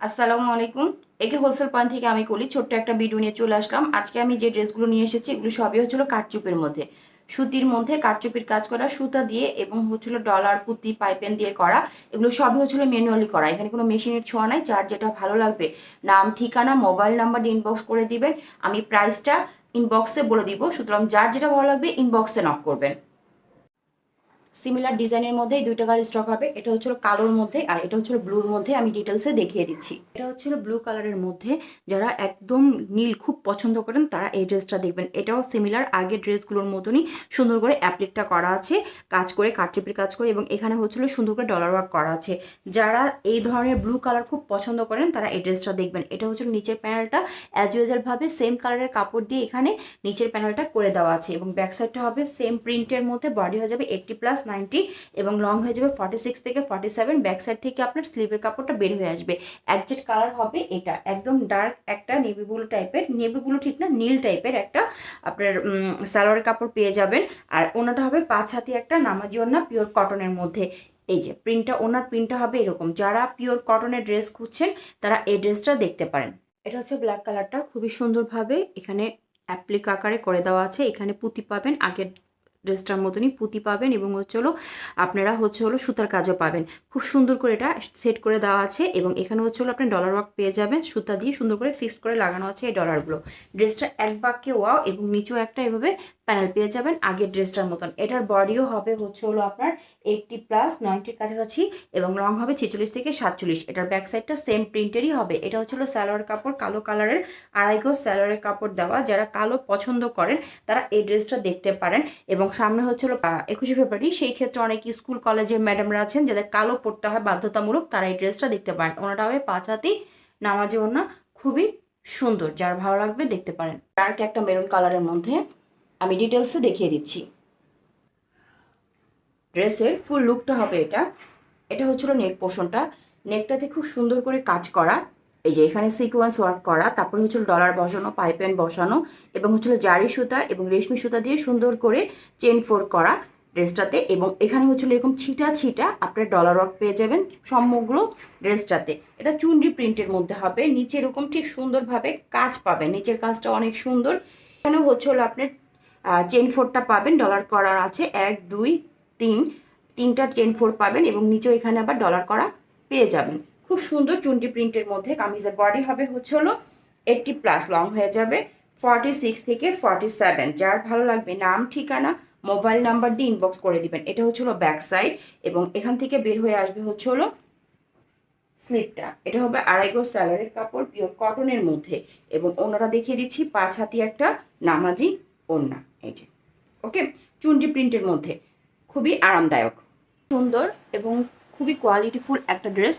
আসসালামু আলাইকুম। একে হোলসেল পয়েন্ট থেকে আমি কলি ছোট্ট একটা ভিডিও নিয়ে চলে আসলাম। আজকে আমি যে ড্রেসগুলো নিয়ে এসেছি এগুলো সবই হচ্ছিল কারচুপির মধ্যে, সুতির মধ্যে কারচুপির কাজ করা সুতা দিয়ে এবং হচ্ছিল ডলার পুঁতি পাইপেন দিয়ে করা। এগুলো সবই হচ্ছিল ম্যানুয়ালি করা, এখানে কোনো মেশিনের ছোঁয়া নাই। যার যেটা ভালো লাগবে নাম ঠিকানা মোবাইল নাম্বার দিয়ে ইনবক্স করে দিবেন, আমি প্রাইসটা ইনবক্সে বলে দিব। সুতরাং যার যেটা ভালো লাগবে ইনবক্সে নক করবেন। সিমিলার ডিজাইনের মধ্যে এই দুইটা কালার স্টক হবে। এটা হচ্ছিল কালোর মধ্যে আর এটা হচ্ছিল ব্লুর মধ্যে। আমি ডিটেলসে দেখিয়ে দিচ্ছি। এটা হচ্ছিল ব্লু কালারের মধ্যে, যারা একদম নীল খুব পছন্দ করেন তারা এই ড্রেসটা দেখবেন। এটাও সিমিলার আগের ড্রেসগুলোর মতনই সুন্দর করে অ্যাপ্লিকটা করা আছে, কাজ করে কারচুপির কাজ করে, এবং এখানে হচ্ছিল সুন্দর করে ডলার ওয়ার্ক করা আছে। যারা এই ধরনের ব্লু কালার খুব পছন্দ করেন তারা এই ড্রেসটা দেখবেন। এটা হচ্ছিল নিচের প্যানেলটা অ্যাজ ইউজুয়াল ভাবে সেম কালারের কাপড় দিয়ে এখানে নিচের প্যানেলটা করে দেওয়া আছে, এবং ব্যাক সাইডটা হবে সেম প্রিন্টের মধ্যে। বডি হয়ে যাবে 80+90 এবং লং হয়ে যাবে 46 থেকে 47। ব্যাক সাইড থেকে আপনার স্লিভের কাপড়টা বের হয়ে আসবে। একজেক্ট কালার হবে এটা, একদম ডার্ক একটা নেভি ব্লু টাইপের, নেভি ব্লু ঠিক না, নীল টাইপের একটা আপনার সালোয়ারের কাপড় পেয়ে যাবেন। আর ওনাটা হবে 5 হাতি একটা নামাজি ওড়না পিওর কটনের মধ্যে। এই যে প্রিন্টটা, ওনার প্রিন্টটা হবে এরকম। যারা পিওর কটনের ড্রেস খুঁজছেন তারা এই ড্রেসটা দেখতে পারেন। এটা হচ্ছে ব্ল্যাক কালারটা, খুবই সুন্দরভাবে এখানে অ্যাপ্লিক আকারে করে দেওয়া আছে। এখানে পুঁতি পাবেন, আগের ড্রেসটার মতনই পুঁতি পাবেন, এবং আপনারা সুতার কাজও পাবেন। খুব সুন্দর করে এটা সেট করে দেওয়া আছে, এবং এখানে আপনি ডলার ওয়ার্ক পেয়ে যাবেন। সুতা দিয়ে সুন্দর করে ফিক্সড করে লাগানো আছে এই ডলারগুলো। ড্রেসটা এক বাক্যে ওয়াও, এবং নিচেও একটা এভাবে প্যানেল পেয়ে যাবেন আগের ড্রেসটার মতন। এটার বডিও হবে আপনার 80+90 কাছাকাছি, এবং লং হবে 46 থেকে 47। এটার ব্যাক সাইডটা সেম প্রিন্টেরই হবে। এটা সালোয়ার কাপড়, কালো কালারের আড়াই গজ সালোয়ারের কাপড় দেওয়া। যারা কালো পছন্দ করেন তারা এই ড্রেসটা দেখতে পারেন। এবং সামনে 21শে ফেব্রুয়ারি, সেই ক্ষেত্রে অনেক স্কুল কলেজের ম্যাডামরা আছেন যাদের কালো পড়তে হয় বাধ্যতামূলক, তারা এই ড্রেসটা দেখতে পারেন। ওনাটা হবে 5 হাতি নামাজি ওড়না, খুবই সুন্দর। যার ভালো লাগবে দেখতে পারেন। ডার্ক একটা মেরুন কালারের মধ্যে আমি ডিটেলসে দেখিয়ে দিচ্ছি। ড্রেসের ফুল লুকটা হবে এটা। এটা নেক পোর্শনটা, নেকটাতে খুব সুন্দর করে কাজ করা। এই যে এখানে সিকোয়েন্স ওয়ার্ক করা, তারপরে ডলার বসানো, পাইপেন বসানো, এবং জারি সুতা এবং রেশমি সুতা দিয়ে সুন্দর করে চেন ফোর করা ড্রেসটাতে। এবং এখানে এরকম ছিটা ছিটা আপনার ডলার ওয়ার্ক পেয়ে যাবেন সমগ্র ড্রেসটাতে। এটা চুনরি প্রিন্টের মধ্যে হবে। নিচে এরকম ঠিক সুন্দরভাবে কাজ পাবেন, নিচের কাজটা অনেক সুন্দর। এখানে আপনার চেন ফোরটা পাবেন, ডলার করা আছে 1 2 3, তিনটা চেন ফোর পাবেন, এবং নিচেও এখানে আবার ডলার করা পেয়ে যাবেন। খুব সুন্দর চুনটি প্রিন্টের মধ্যে। কামিজের বডি হবে 80+, লং হয়ে যাবে 46 থেকে 47। যার ভালো লাগবে নাম ঠিকানা মোবাইল নাম্বার দিয়ে ইনবক্স করে দিবেন। এটা ব্যাক সাইড, এবং এখান থেকে বের হয়ে আসবে স্লিপটা। এটা হবে আড়াই গজ সালোয়ারের কাপড় পিওর কটনের মধ্যে, এবং ওনারা দেখিয়ে দিচ্ছি 5 হাতি একটা নামাজি ওড়না। এই যে ওকে, চুনটি প্রিন্টের মধ্যে খুবই আরামদায়ক, সুন্দর এবং খুবই কোয়ালিটিফুল একটা ড্রেস।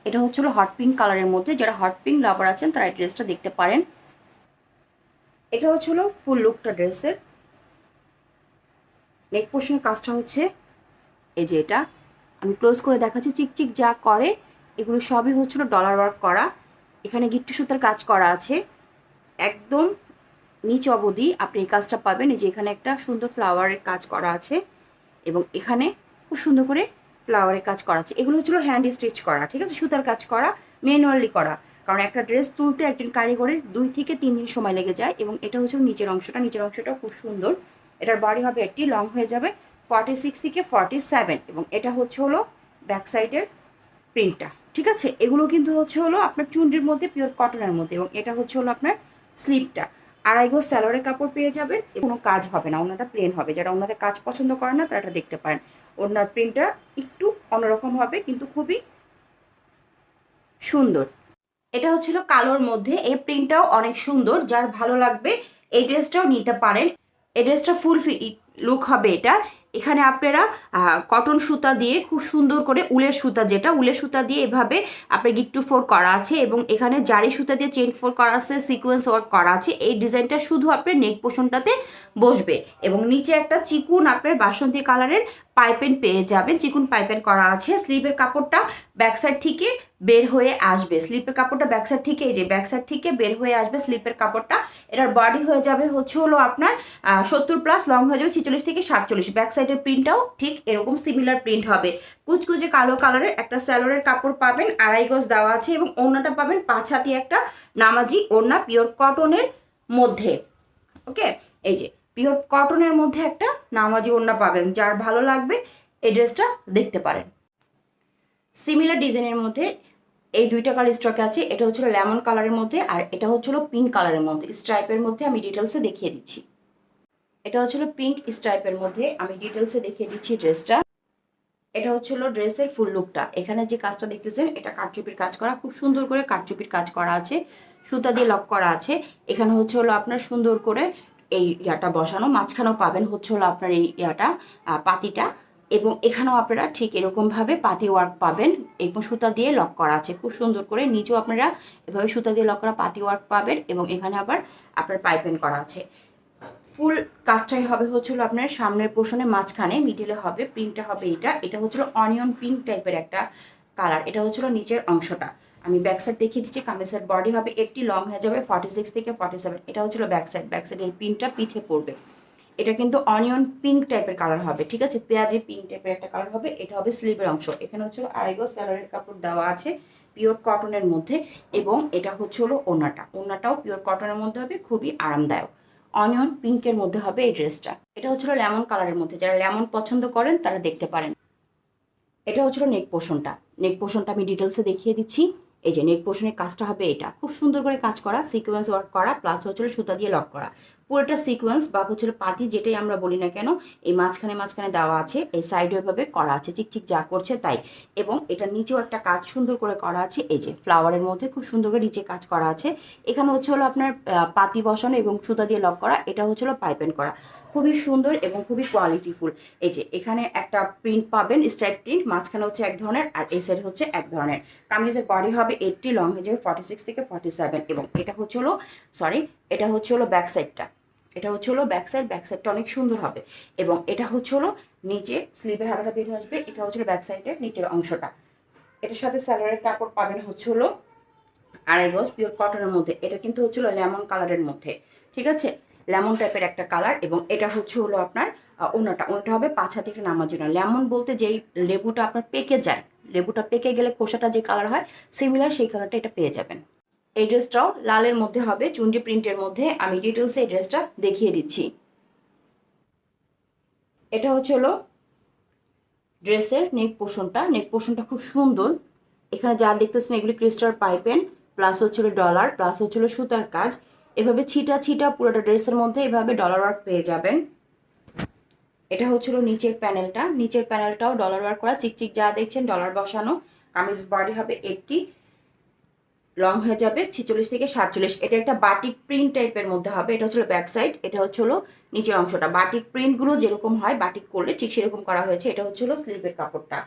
এটা হট পিঙ্ক কালারের মধ্যে। যারা হট পিঙ্ক লাভার আছেন তারা এই ড্রেসটা দেখতে পারেন। এটা ফুল লুকটা ড্রেসের। নেক পোর্শনের কাজটা এই যে এটা আমি ক্লোজ করে দেখাচ্ছি। চিকচিক যা করে এগুলো সবই ডলার ওয়ার্ক করা। এখানে গিট্টু সুতার কাজ করা আছে একদম নিচ অবধি। আপনি এই কাজটা পাবেন। এই যে এখানে একটা সুন্দর ফ্লাওয়ারের কাজ করা আছে, এবং এখানে খুব সুন্দর করে ফ্লাওয়ারের কাজ করা আছে। এগুলো হ্যান্ড স্টিচ করা, ঠিক আছে, সুতার কাজ করা, ম্যানুয়ালি করা। কারণ একটা ড্রেস তুলতে একজন কারিগরের 2 থেকে 3 দিন সময় লেগে যায়। এবং এটা নিচের অংশটা, নিচের অংশটা খুব সুন্দর। এটার বডি হবে 80, লং হয়ে যাবে 46 থেকে 47, এবং এটা ব্যাক সাইডের প্রিন্টটা, ঠিক আছে। এগুলো কিন্তু আপনার চুনরির মধ্যে পিওর কটনের মধ্যে, এবং এটা আপনার স্লিপটা। আড়াই গজ সালোয়ারের কাপড় পেয়ে যাবেন, কোনো কাজ হবে না, ওনাটা প্লেন হবে। যারা ওনাদের কাজ পছন্দ করেন না তারা এটা দেখতে পারেন। ওনার প্রিন্টটা একটু অন্যরকম হবে, কিন্তু খুবই সুন্দর। এটা কালোর মধ্যে, এই প্রিন্টটাও অনেক সুন্দর। যার ভালো লাগবে এই ড্রেসটাও নিতে পারেন। এই ড্রেসটা ফুল লুক হবে এটা। এখানে আপনারা কটন সুতা দিয়ে খুব সুন্দর করে উলের সুতা, যেটা উলের সুতা দিয়ে এভাবে আপনার গিট্টু ফোর করা আছে, এবং এখানে জারি সুতা দিয়ে চেইন ফোর করা আছে, সিকোয়েন্স ওয়ার্ক করা আছে। এই ডিজাইনটা শুধু আপনার নেক পোর্শনটাতে বসবে, এবং নিচে একটা চিকুন আপনার বাসন্তী কালারের পাইপেন পেয়ে যাবেন। চিকুন পাইপেন করা আছে। স্লিভের কাপড়টা ব্যাক সাইড থেকে বের হয়ে আসবে। স্লিপের কাপড়টা ব্যাক সাইড থেকে, এই যে ব্যাক সাইড থেকে বের হয়ে আসবে স্লিপের কাপড়টা। এটার বডি হয়ে যাবে আপনার 70+, লং হয়ে যাবে 46 থেকে 47। ব্যাক সাইডের প্রিন্টটাও ঠিক এরকম সিমিলার প্রিন্ট হবে। কুচকুচে কালো কালারের একটা স্যালোয়ারের কাপড় পাবেন, 2.5 গজ দেওয়া আছে এবং ওড়নাটা পাবেন 5 হাতি একটা নামাজি ওড়না পিওর কটনের মধ্যে। ওকে, এই যে পিওর কটনের মধ্যে একটা নামাজি ওড়না পাবেন। যার ভালো লাগবে এই ড্রেসটা দেখতে পারেন। সিমিলার ডিজাইনের মধ্যে এই দুইটা কালার স্টকে আছে। এটা হচ্ছিল লেমন কালারের মধ্যে আর এটা হচ্ছিল পিঙ্ক কালারের মধ্যে। স্ট্রাইপের মধ্যে আমি ডিটেলসে দেখিয়ে দিচ্ছি। এটা হচ্ছিল পিঙ্ক স্ট্রাইপের মধ্যে, আমি ডিটেলসে দেখিয়ে দিচ্ছি ড্রেসটা। এটা হচ্ছিল ড্রেসের ফুল লুকটা। এখানে যে কাজটা দেখতেছেন এটা কারচুপির কাজ করা, খুব সুন্দর করে কারচুপির কাজ করা আছে, সুতা দিয়ে লক করা আছে। এখানে হচ্ছে হলো আপনার সুন্দর করে এই ইয়াটা বসানো, মাঝখানেও পাবেন হচ্ছে হলো আপনার এই ইয়াটা পাতিটা, এবং এখানেও আপনারা ঠিক এরকমভাবে পাতি ওয়ার্ক পাবেন এবং সুতা দিয়ে লক করা আছে খুব সুন্দর করে। নিচেও আপনারা এভাবে সুতা দিয়ে লক করা পাতি ওয়ার্ক পাবেন এবং এখানে আবার আপনার পাইপিং করা আছে। ফুল কাজটাই হবে হচ্ছিল আপনার সামনের পোর্শনে মাঝখানে, মিডিলে হবে প্রিন্টটা হবে এটা। এটা হচ্ছিল অনিয়ন পিঙ্ক টাইপের একটা কালার। এটা হচ্ছিল নিচের অংশটা। আমি ব্যাক সাইড দেখিয়ে দিচ্ছি। কামিজের বডি হবে 80, লং হয়ে যাবে 46 থেকে 47। এটা হচ্ছিল ব্যাক সাইড। ব্যাক সাইডের প্রিন্টটা পিঠে পড়বে। এটা কিন্তু অনিয়ন পিঙ্ক টাইপের কালার হবে, ঠিক আছে, পেঁয়াজি পিঙ্ক টাইপের একটা কালার হবে। এটা হবে স্লিভের অংশ। এখানে হচ্ছিল 2.5 গজ স্যালোয়ারের কাপড় দেওয়া আছে পিওর কটনের মধ্যে এবং এটা হচ্ছে হলো ওড়নাটা। ওড়নাটাও পিওর কটনের মধ্যে হবে, খুবই আরামদায়ক। অনিয়ন পিঙ্কের মধ্যে হবে এই ড্রেসটা। এটা হচ্ছিল লেমন কালারের মধ্যে। যারা লেমন পছন্দ করেন তারা দেখতে পারেন। এটা হচ্ছিল নেক পোর্শনটা। নেক পোর্শনটা আমি ডিটেলসে দেখিয়ে দিচ্ছি। এই যে নেক পোর্শনের কাজটা হবে এটা, খুব সুন্দর করে কাজ করা, সিকোয়েন্স ওয়ার্ক করা, প্লাস হচ্ছিল সুতা দিয়ে লক করা। পুরোটা সিকোয়েন্স বা হচ্ছিল পাতি যেটাই আমরা বলি না কেন, এই মাঝখানে মাঝখানে দেওয়া আছে, এই সাইডে এভাবে করা আছে, চিকচিক যা করছে তাই। এবং এটা নিচেও একটা কাজ সুন্দর করে করা আছে, এই যে ফ্লাওয়ারের মধ্যে খুব সুন্দর করে নিচে কাজ করা আছে। এখানে হচ্ছে হলো আপনার পাতি বসানো এবং সুতা দিয়ে লক করা। এটা হচ্ছিল পাইপেন করা, খুবই সুন্দর এবং খুবই কোয়ালিটিফুল। এই যে এখানে একটা প্রিন্ট পাবেন, স্ট্রাইপ প্রিন্ট, মাঝখানে হচ্ছে এক ধরনের আর এই সাইড হচ্ছে এক ধরনের। কামিজের বডি হবে 80, লং হয়ে যাবে 46 থেকে 47 এবং এটা হচ্ছে হলো এটা হচ্ছে হলো ব্যাক সাইডটা। এটা হচ্ছে হলো ব্যাক সাইড। ব্যাক সাইডটা অনেক সুন্দর হবে এবং এটা হচ্ছে হলো নিচে স্লিভের হাতাটা বের হয়ে আসবে। এটা হচ্ছে ব্যাক সাইডের নিচের অংশটা। এটার সাথে স্যালোয়ারের কাপড় পাবেন হচ্ছে হলো 2.5 গজ পিওর কটনের মধ্যে। এটা কিন্তু হচ্ছে হলো লেমন কালারের মধ্যে, ঠিক আছে, লেমন টাইপের একটা কালার। এবং এটা হচ্ছে হলো আপনার ওড়নাটা হবে 5 হাত থেকে নামার জন্য। লেমন বলতে যেই লেবুটা আপনার পেকে যায়, লেবুটা পেকে গেলে খোসাটা যে কালার হয় সিমিলার সেই কালারটা এটা পেয়ে যাবেন। এই ড্রেসটাও লালের মধ্যে হবে, চুন্ডি প্রিন্টের মধ্যে। আমি ডিটেলসে এই ড্রেসটা দেখিয়ে দিচ্ছি। এটা হচ্ছে হলো ড্রেসের নেক পোর্শনটা। নেক পোর্শনটা খুব সুন্দর। এখানে যা দেখতেছেন এগুলি ক্রিস্টাল পাইপেন, প্লাস হচ্ছিল ডলার, প্লাস হচ্ছিল সুতার কাজ। এভাবে ছিটা ছিটা পুরোটা ড্রেসের মধ্যে এভাবে ডলার ওয়ার্ক পেয়ে যাবেন। এটা হচ্ছিল নিচের প্যানেলটা। নিচের প্যানেলটাও ডলার ওয়ার্ক করা, চিকচিক যা দেখছেন ডলার বসানো। কামিজ বডি হবে 80, লং হয়ে যাবে 46 থেকে 47। এটা একটা বাটিক প্রিন্ট টাইপের মধ্যে হবে। এটা হচ্ছিল ব্যাক সাইড। এটা হচ্ছে হলো নিচের অংশটা। বাটিক প্রিন্টগুলো যেরকম হয় বাটিক করলে ঠিক সেরকম করা হয়েছে। এটা হচ্ছে হলো স্লিভের কাপড়টা।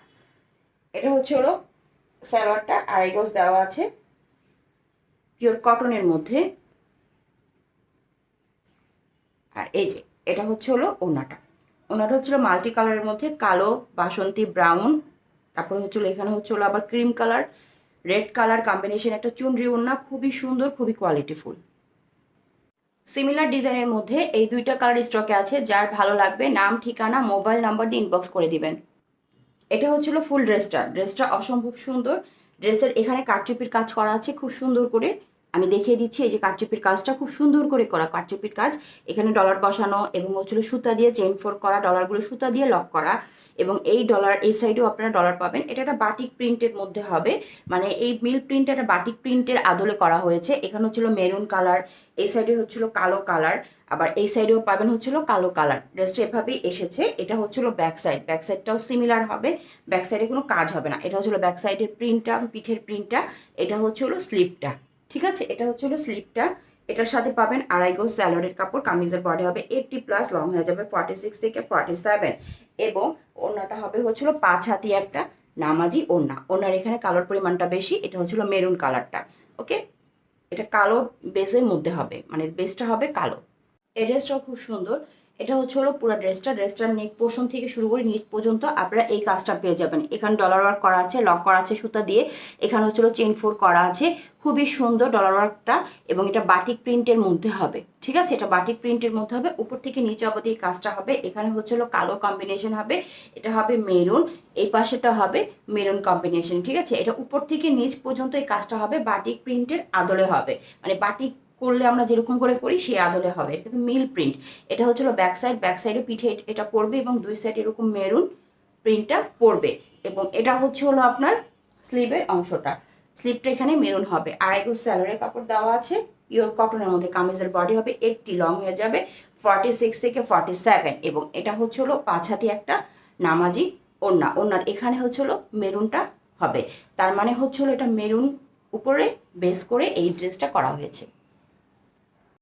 এটা হচ্ছে হলো সালোয়ারটা, 2.5 গজ দেওয়া আছে পিওর কটনের মধ্যে। আর এই যে এটা হচ্ছে হলো ওড়নাটা। ওড়নাটা হচ্ছিল মাল্টি কালারের মধ্যে, কালো, বাসন্তী, ব্রাউন, তারপর হচ্ছিল এখানে হচ্ছে হলো আবার cream colour, red colour combination একটা চুনরি ওড়না, খুবই সুন্দর, খুবই কোয়ালিটিফুল। সিমিলার ডিজাইনের মধ্যে এই দুইটা কালার স্টকে আছে। যার ভালো লাগবে নাম, ঠিকানা, মোবাইল নাম্বার দিয়ে ইনবক্স করে দিবেন। এটা হচ্ছিল ফুল ড্রেসটা। ড্রেসটা অসম্ভব সুন্দর। ড্রেসের এখানে কারচুপির কাজ করা আছে খুব সুন্দর করে। আমি দেখিয়ে দিচ্ছি। এই যে কারচুপির কাজটা খুব সুন্দর করে করা কারচুপির কাজ। এখানে ডলার বসানো এবং হচ্ছিল সুতা দিয়ে চেইন ফোর করা, ডলারগুলো সুতা দিয়ে লক করা এবং এই ডলার এই সাইডেও আপনারা ডলার পাবেন। এটা একটা বাটিক প্রিন্টের মধ্যে হবে, মানে এই মিল প্রিন্টটা একটা বাটিক প্রিন্টের আদলে করা হয়েছে। এখানে হচ্ছিল মেরুন কালার, এই সাইডে হচ্ছিল কালো কালার, আবার এই সাইডেও পাবেন হচ্ছিল কালো কালার। ড্রেসটা এভাবেই এসেছে। এটা হচ্ছিল ব্যাক সাইড। ব্যাক সাইডটাও সিমিলার হবে, ব্যাক সাইডে কোনো কাজ হবে না। এটা হচ্ছিল ব্যাক সাইডের প্রিন্টটা, পিঠের প্রিন্টটা। এটা হচ্ছে হলো স্লিপটা, ঠিক আছে, এটা হচ্ছে হলো স্লিপটা। এটার সাথে পাবেন 2.5 গজ স্যালোয়ারের কাপড়। কামিজের বডি হবে 80 প্লাস, লং হয়ে যাবে 46 থেকে 47 এবং ওড়নাটা হবে হচ্ছিল 5 হাতি একটা নামাজি ওড়না। ওড়নার এখানে কালার পরিমাণটা বেশি। এটা হচ্ছিল মেরুন কালারটা। ওকে, এটা কালো বেসের মধ্যে হবে, মানে বেসটা হবে কালো। এই ড্রেসটাও খুব সুন্দর। এটা হচ্ছে হলো পুরো ড্রেসটার নেক পোর্শন থেকে শুরু করে নিচ পর্যন্ত আপনারা এই কাজটা পেয়ে যাবেন। এখানে ডলার ওয়ার্ক করা আছে, লক করা আছে সুতা দিয়ে, এখানে হচ্ছে হলো চেন 4 করা আছে, খুবই সুন্দর ডলার ওয়ার্কটা। এবং এটা বাটিক প্রিন্টের মধ্যে হবে, ঠিক আছে, এটা বাটিক প্রিন্টের মধ্যে হবে, উপর থেকে নিচে অবধি এই কাজটা হবে। এখানে হচ্ছে হলো কালো কম্বিনেশন হবে, এটা হবে মেরুন, এই পাশেটা হবে মেরুন কম্বিনেশন, ঠিক আছে। এটা উপর থেকে নিচ পর্যন্ত এই কাজটা হবে বাটিক প্রিন্টের আদলে হবে, মানে বাটিক করলে আমরা যেরকম করে করি সেই আদলে হবে। এটা কিন্তু মিল প্রিন্ট। এটা হচ্ছে ব্যাক সাইডে পিঠে এটা পড়বে এবং দুই সাইড এরকম মেরুন প্রিন্টটা পড়বে। এবং এটা হচ্ছে হলো আপনার স্লিভের অংশটা, স্লিভটা এখানে মেরুন হবে। আড়াই গজ স্যালোয়ারের কাপড় দেওয়া আছে, পিওর কটনের মধ্যে। কামিজের বডি হবে 80, লং হয়ে যাবে 46 থেকে 47। এবং এটা হচ্ছে হলো 5 হাতি একটা নামাজি ওড়না, ওড়নার এখানে হচ্ছে হলো মেরুনটা হবে। তার মানে হচ্ছে হলো এটা মেরুন উপরে বেস করে এই ড্রেসটা করা হয়েছে।